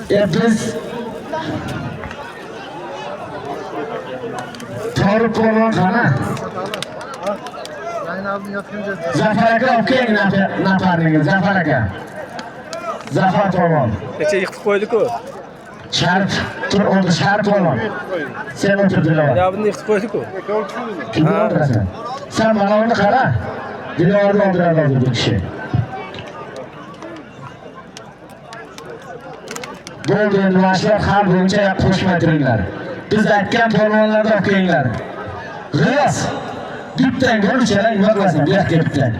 Biz Tarık Polvon qani? Zafar aka olib keling nafaringiz, Zafar aka. Zafar Polvon. Necha yiqitib qo'ydik-ku? Sharif tur oldi, Sharif Polvon. Sen o'tirdilar. Ya buni yiqitib qo'ydik-ku. Kimni o'ldirasan? Sen mana uni qara. Diyorni o'ldiradi hozir bu kishi. Bo'ldi, endi mashlar har bo'yicha qo'shmay turinglar. Biz aytgan polvonlarni olib kelinglar. G'iyos. Bittang bo'lichalang nima qilasan? Bu yoqqa bittang.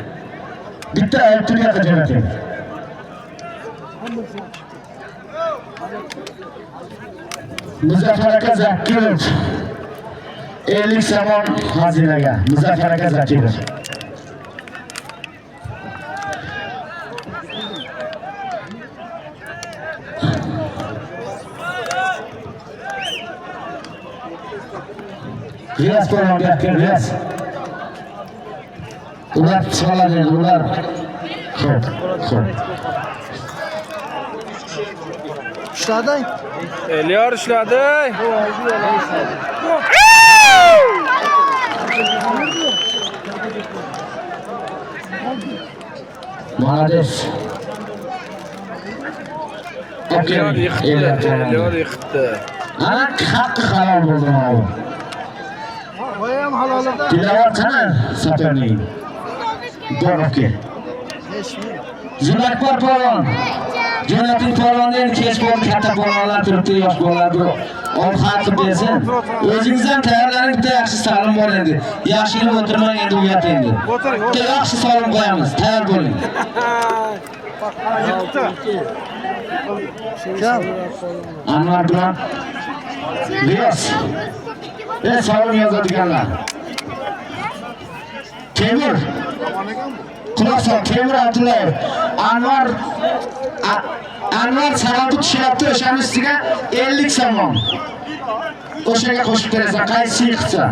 Bitta olib tur yoqqa jo'nating. Muzaffar aka Zakirov 50 somon xazinaga. Muzaffar aka Zakirov. G'iyos polvon gapga G'iyos. Ular chiqoladi, ular. Xo'p. Ushlading? Elyor ushladi. Молодец. Elyor yiqitdi. Ana haqqi halol bo'ldi mana bu. Voyam halolida. Tilovat qani Safarning? Borobke. Zulakbar polvon. Jo'nating polvondan kech bo'ldi, katta polvonlar turibdi, yosh bolalar bir ovqat bersin. O'zingiz ham tayyorlaning, bitta yaxshi salom bor endi. Yaxshilab o'tirmang endi uyat endi. Bitta yaxshi salom qo'yamiz, tayyor bo'ling. Anvar bilan Riyos. Salom yozadiganlar. Temur. Quloq sol, Temur Abdullayev. Anvar salomni tushyapti, o'shaning ustiga 50 somon. O'shaga qo'shib berasan, qaysi yiqsa.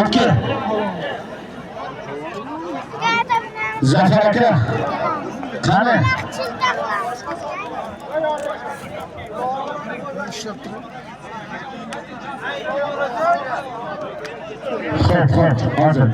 Okey. Zafar aka. Qani? Xo'p, hozir.